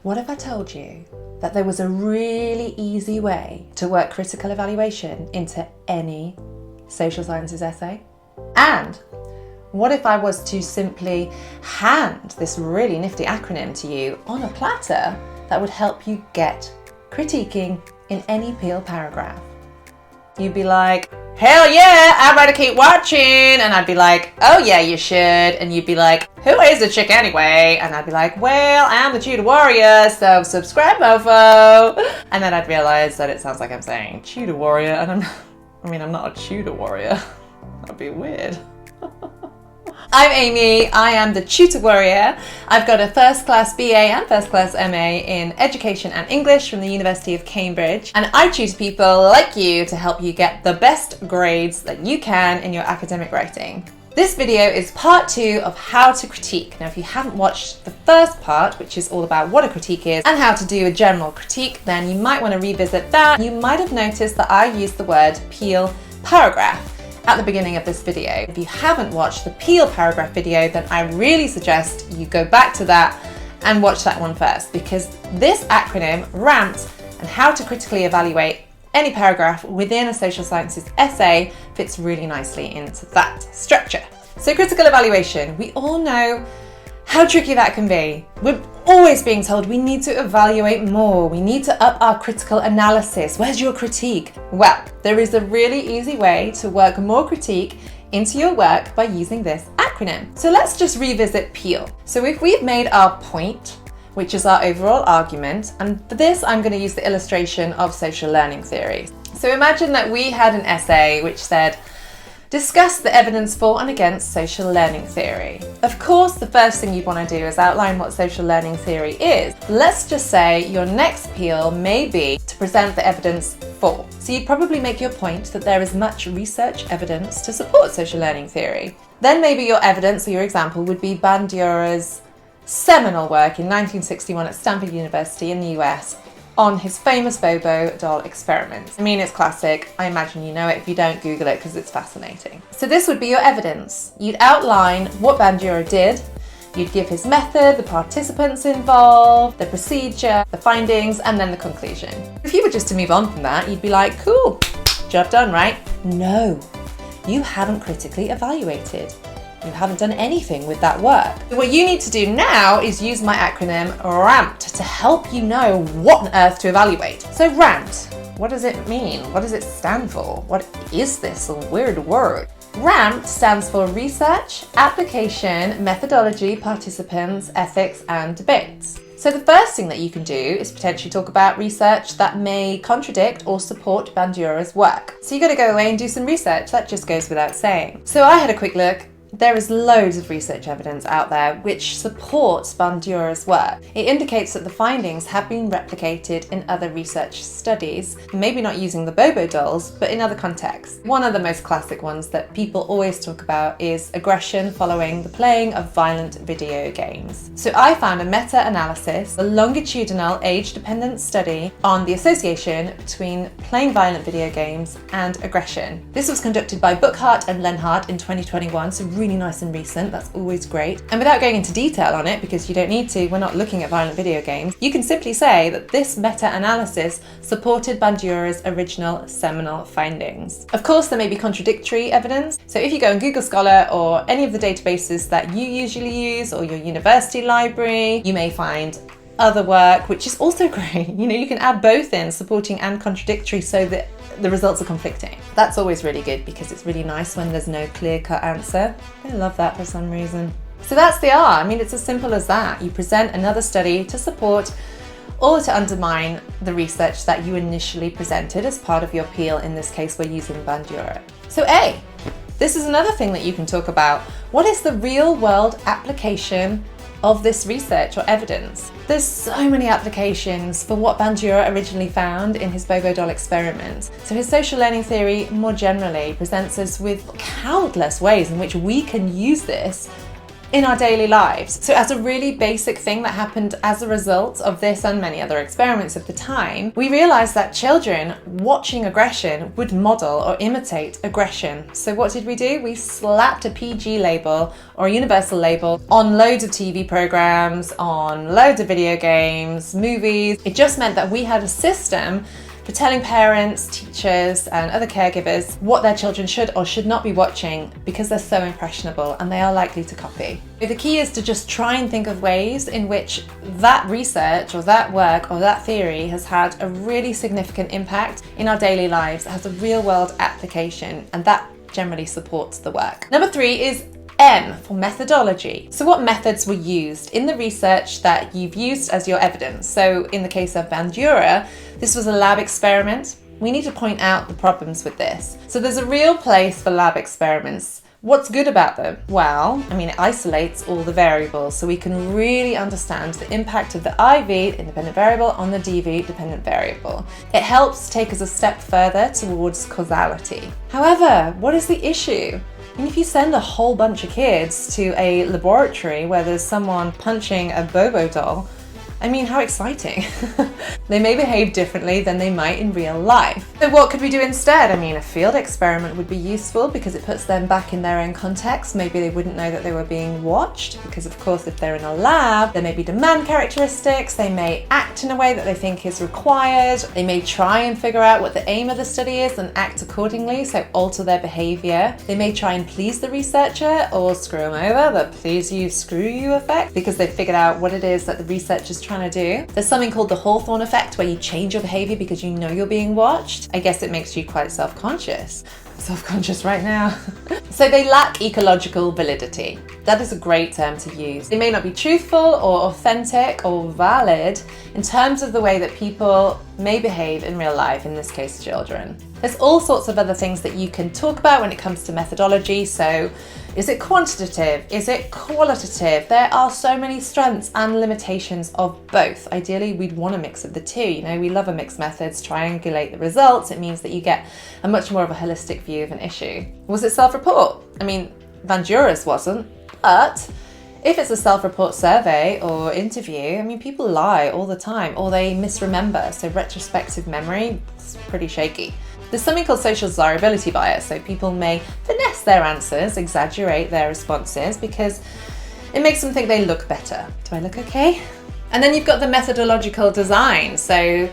What if I told you that there was a really easy way to work critical evaluation into any social sciences essay? And what if I was to simply hand this really nifty acronym to you on a platter that would help you get critiquing in any Peel paragraph? You'd be like, hell yeah, I'd rather keep watching. And I'd be like, oh yeah, you should. And you'd be like, who is the chick anyway? And I'd be like, well, I'm the tutor warrior, so subscribe, mofo. And then I'd realize that it sounds like I'm saying tutor warrior. And I'm not a tutor warrior. That'd be weird. I'm Amy, I am the Tutor Warrior. I've got a first class BA and first class MA in Education and English from the University of Cambridge, and I tutor people like you to help you get the best grades that you can in your academic writing. This video is part 2 of how to critique. Now if you haven't watched the first part, which is all about what a critique is and how to do a general critique, then you might want to revisit that. You might have noticed that I used the word Peel paragraph at the beginning of this video. If you haven't watched the Peel paragraph video, then I really suggest you go back to that and watch that one first, because this acronym, RAMPED, and how to critically evaluate any paragraph within a social sciences essay fits really nicely into that structure. So critical evaluation, we all know how tricky that can be. We're always being told we need to evaluate more, we need to up our critical analysis. Where's your critique? Well, there is a really easy way to work more critique into your work by using this acronym. So let's just revisit Peel. So if we've made our point, which is our overall argument, and for this I'm going to use the illustration of social learning theory. So imagine that we had an essay which said, discuss the evidence for and against social learning theory. Of course, the first thing you'd want to do is outline what social learning theory is. Let's just say your next Peel may be to present the evidence for. So you'd probably make your point that there is much research evidence to support social learning theory. Then maybe your evidence or your example would be Bandura's seminal work in 1961 at Stanford University in the US on his famous Bobo doll experiment. I mean, it's classic. I imagine you know it. If you don't, Google it because it's fascinating. So this would be your evidence. You'd outline what Bandura did. You'd give his method, the participants involved, the procedure, the findings, and then the conclusion. If you were just to move on from that, you'd be like, cool, job done, right? No, you haven't critically evaluated. You haven't done anything with that work. What you need to do now is use my acronym RAMPED to help you know what on earth to evaluate. So RAMPED, what does it mean? What does it stand for? What is this weird word? RAMPED stands for Research, Application, Methodology, Participants, Ethics, and Debates. So the first thing that you can do is potentially talk about research that may contradict or support Bandura's work. So you got to go away and do some research. That just goes without saying. So I had a quick look. There is loads of research evidence out there which supports Bandura's work. It indicates that the findings have been replicated in other research studies, maybe not using the Bobo dolls, but in other contexts. One of the most classic ones that people always talk about is aggression following the playing of violent video games. So I found a meta-analysis, a longitudinal age-dependent study on the association between playing violent video games and aggression. This was conducted by Buckhart and Lenhart in 2021, so really nice and recent. That's always great. And without going into detail on it, because you don't need to, we're not looking at violent video games, you can simply say that this meta-analysis supported Bandura's original seminal findings. Of course, there may be contradictory evidence. So if you go on Google Scholar or any of the databases that you usually use, or your university library, you may find other work, which is also great. You know, you can add both in, supporting and contradictory, so that the results are conflicting. That's always really good because it's really nice when there's no clear-cut answer. I love that for some reason. So that's the R. I mean, it's as simple as that. You present another study to support or to undermine the research that you initially presented as part of your Peel. In this case, we're using Bandura. So A, this is another thing that you can talk about. What is the real-world application of this research or evidence? There's so many applications for what Bandura originally found in his Bobo doll experiment. So his social learning theory more generally presents us with countless ways in which we can use this in our daily lives. So as a really basic thing that happened as a result of this and many other experiments of the time, we realized that children watching aggression would model or imitate aggression. So what did we do? We slapped a PG label or a universal label on loads of TV programs, on loads of video games, movies. It just meant that we had a system for telling parents, teachers, and other caregivers what their children should or should not be watching because they're so impressionable and they are likely to copy. The key is to just try and think of ways in which that research or that work or that theory has had a really significant impact in our daily lives. It has a real world application, and that generally supports the work. Number 3 is M for methodology. So what methods were used in the research that you've used as your evidence? So in the case of Bandura, this was a lab experiment. We need to point out the problems with this. So there's a real place for lab experiments. What's good about them? Well, it isolates all the variables, so we can really understand the impact of the IV, independent variable, on the DV, dependent variable. It helps take us a step further towards causality. However, what is the issue? If you send a whole bunch of kids to a laboratory where there's someone punching a Bobo doll, how exciting. They may behave differently than they might in real life. So what could we do instead? A field experiment would be useful because it puts them back in their own context. Maybe they wouldn't know that they were being watched because, of course, if they're in a lab, there may be demand characteristics. They may act in a way that they think is required. They may try and figure out what the aim of the study is and act accordingly, so alter their behavior. They may try and please the researcher or screw them over, the please you, screw you effect, because they've figured out what it is that the researcher's trying to do. There's something called the Hawthorne effect where you change your behavior because you know you're being watched. I guess it makes you quite self-conscious. I'm self-conscious right now. So they lack ecological validity. That is a great term to use. They may not be truthful or authentic or valid in terms of the way that people may behave in real life, in this case children. There's all sorts of other things that you can talk about when it comes to methodology. So is it quantitative? Is it qualitative? There are so many strengths and limitations of both. Ideally, we'd want a mix of the two. We love a mixed methods, triangulate the results. It means that you get a much more of a holistic view of an issue. Was it self-report? Bandura's wasn't, but if it's a self-report survey or interview, people lie all the time or they misremember. So retrospective memory is pretty shaky. There's something called social desirability bias, so people may finesse their answers, exaggerate their responses because it makes them think they look better. Do I look okay? And then you've got the methodological design. So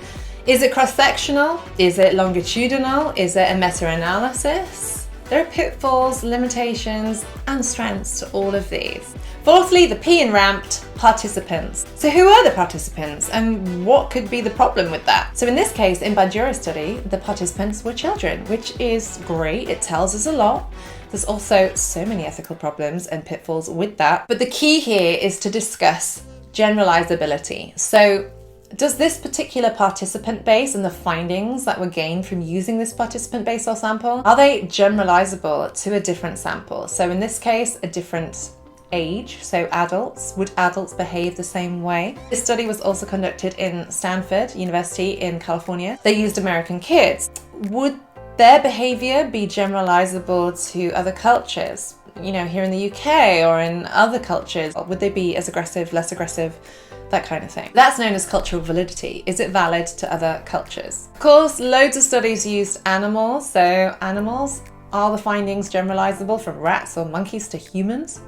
is it cross-sectional? Is it longitudinal? Is it a meta-analysis? There are pitfalls, limitations, and strengths to all of these. Fourthly, the P in RAMPED, participants. So who are the participants and what could be the problem with that? So in this case, in Bandura's study, the participants were children, which is great. It tells us a lot. There's also so many ethical problems and pitfalls with that. But the key here is to discuss generalizability. So does this particular participant base and the findings that were gained from using this participant base or sample, are they generalizable to a different sample? So in this case, a different age, so adults. Would adults behave the same way? This study was also conducted in Stanford University in California. They used American kids. Would their behavior be generalizable to other cultures? Here in the UK or in other cultures, would they be as aggressive, less aggressive? That kind of thing. That's known as cultural validity. Is it valid to other cultures? Of course, loads of studies used animals. So animals, are the findings generalizable from rats or monkeys to humans?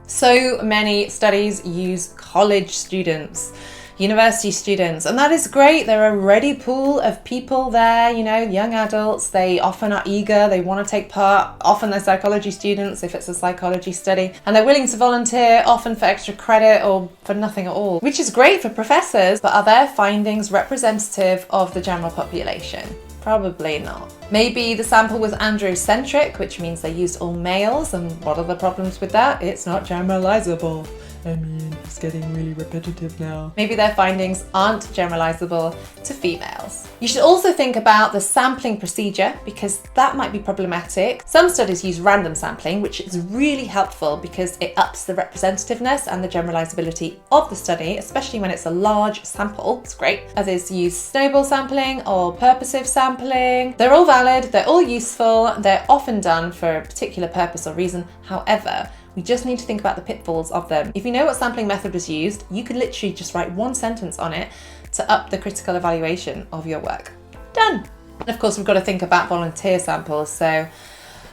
So many studies use college students, university students, and that is great. They're a ready pool of people there, young adults. They often are eager, they want to take part. Often they're psychology students if it's a psychology study, and they're willing to volunteer, often for extra credit or for nothing at all, which is great for professors. But are their findings representative of the general population? Probably not. Maybe the sample was androcentric, which means they used all males, and what are the problems with that? It's not generalizable. It's getting really repetitive now. Maybe their findings aren't generalizable to females. You should also think about the sampling procedure because that might be problematic. Some studies use random sampling, which is really helpful because it ups the representativeness and the generalizability of the study, especially when it's a large sample. It's great. Others use snowball sampling or purposive sampling. They're all valid, they're all useful, they're often done for a particular purpose or reason. However, We just need to think about the pitfalls of them. If you know what sampling method was used, you could literally just write one sentence on it to up the critical evaluation of your work. Done. And of course, we've got to think about volunteer samples. So,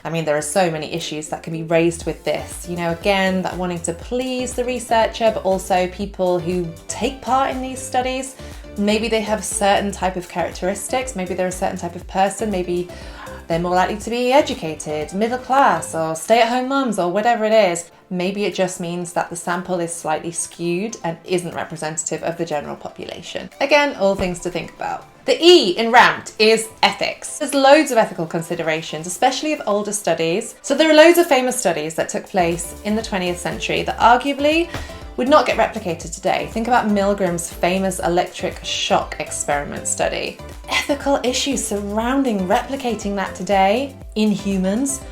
I mean, there are so many issues that can be raised with this. You know, again, that wanting to please the researcher, but also people who take part in these studies. Maybe they have certain type of characteristics. Maybe they're a certain type of person. Maybe they're more likely to be educated, middle class, or stay-at-home mums, or whatever it is. Maybe it just means that the sample is slightly skewed and isn't representative of the general population. Again, all things to think about. The E in RAMPED is ethics. There's loads of ethical considerations, especially of older studies. So there are loads of famous studies that took place in the 20th century that arguably would not get replicated today. Think about Milgram's famous electric shock experiment study. Ethical issues surrounding replicating that today in humans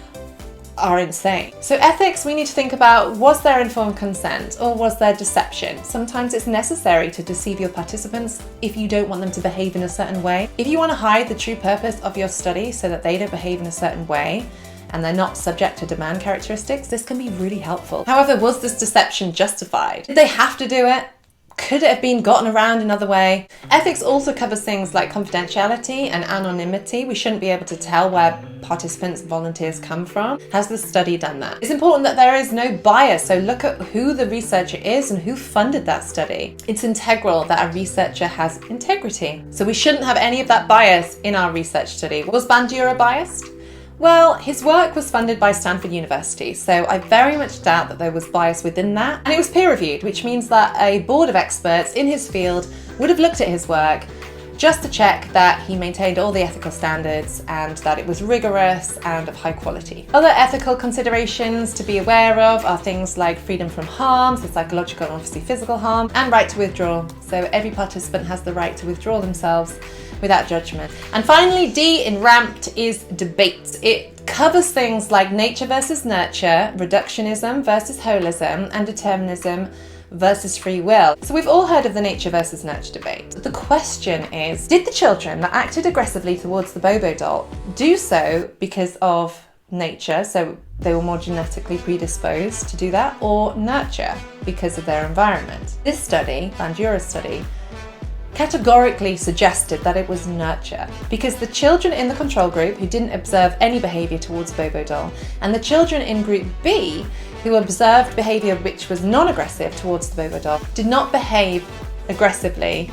are insane. So ethics, we need to think about, was there informed consent or was there deception? Sometimes it's necessary to deceive your participants if you don't want them to behave in a certain way. If you want to hide the true purpose of your study so that they don't behave in a certain way, and they're not subject to demand characteristics, this can be really helpful. However, was this deception justified? Did they have to do it? Could it have been gotten around another way? Ethics also covers things like confidentiality and anonymity. We shouldn't be able to tell where participants, volunteers come from. Has the study done that? It's important that there is no bias, so look at who the researcher is and who funded that study. It's integral that a researcher has integrity. So we shouldn't have any of that bias in our research study. Was Bandura biased? Well, his work was funded by Stanford University, so I very much doubt that there was bias within that. And it was peer-reviewed, which means that a board of experts in his field would have looked at his work just to check that he maintained all the ethical standards and that it was rigorous and of high quality. Other ethical considerations to be aware of are things like freedom from harm, so psychological and obviously physical harm, and right to withdraw. So every participant has the right to withdraw themselves without judgment. And finally, D in RAMPED is debate. It covers things like nature versus nurture, reductionism versus holism, and determinism versus free will. So we've all heard of the nature versus nurture debate. The question is, did the children that acted aggressively towards the Bobo doll do so because of nature, so they were more genetically predisposed to do that, or nurture because of their environment? This study, Bandura's study, categorically suggested that it was nurture, because the children in the control group who didn't observe any behaviour towards Bobo doll, and the children in group B who observed behaviour which was non-aggressive towards the Bobo doll, did not behave aggressively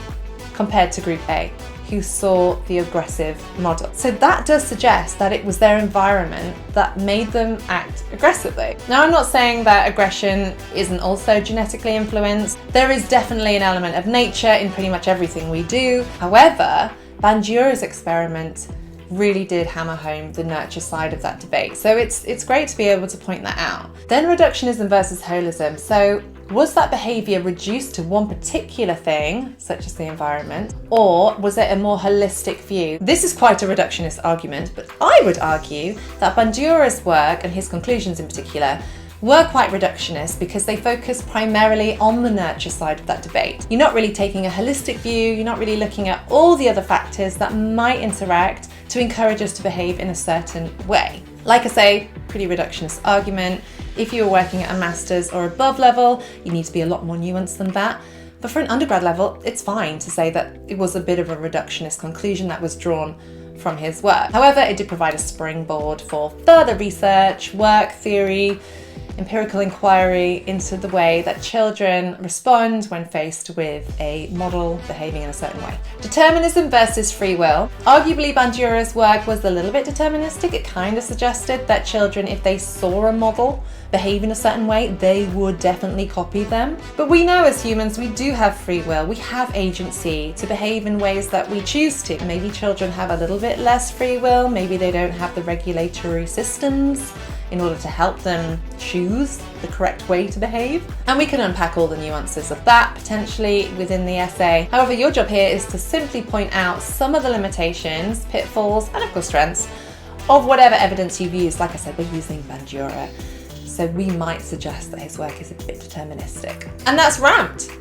compared to group A, who saw the aggressive model. So that does suggest that it was their environment that made them act aggressively. Now, I'm not saying that aggression isn't also genetically influenced. There is definitely an element of nature in pretty much everything we do. However, Bandura's experiment really did hammer home the nurture side of that debate. So it's great to be able to point that out. Then reductionism versus holism. So was that behaviour reduced to one particular thing, such as the environment, or was it a more holistic view? This is quite a reductionist argument, but I would argue that Bandura's work, and his conclusions in particular, were quite reductionist because they focus primarily on the nurture side of that debate. You're not really taking a holistic view, you're not really looking at all the other factors that might interact to encourage us to behave in a certain way. Like I say, pretty reductionist argument. If you're working at a master's or above level, you need to be a lot more nuanced than that. But for an undergrad level, it's fine to say that it was a bit of a reductionist conclusion that was drawn from his work. However, it did provide a springboard for further research, work, theory, empirical inquiry into the way that children respond when faced with a model behaving in a certain way. Determinism versus free will. Arguably, Bandura's work was a little bit deterministic. It kind of suggested that children, if they saw a model behave in a certain way, they would definitely copy them. But we know as humans, we do have free will. We have agency to behave in ways that we choose to. Maybe children have a little bit less free will. Maybe they don't have the regulatory systems in order to help them choose the correct way to behave. And we can unpack all the nuances of that potentially within the essay. However, your job here is to simply point out some of the limitations, pitfalls, and of course strengths of whatever evidence you've used. Like I said, we're using Bandura, so we might suggest that his work is a bit deterministic. And that's RAMPED.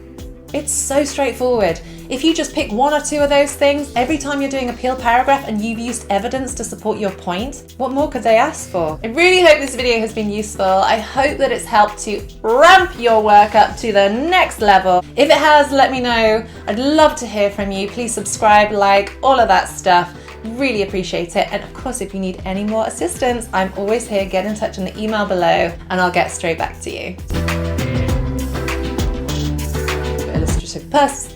It's so straightforward. If you just pick one or two of those things every time you're doing a peel paragraph and you've used evidence to support your point, what more could they ask for? I really hope this video has been useful. I hope that it's helped to ramp your work up to the next level. If it has, let me know. I'd love to hear from you. Please subscribe, like, all of that stuff. Really appreciate it. And of course, if you need any more assistance, I'm always here. Get in touch in the email below and I'll get straight back to you. Illustrative purse.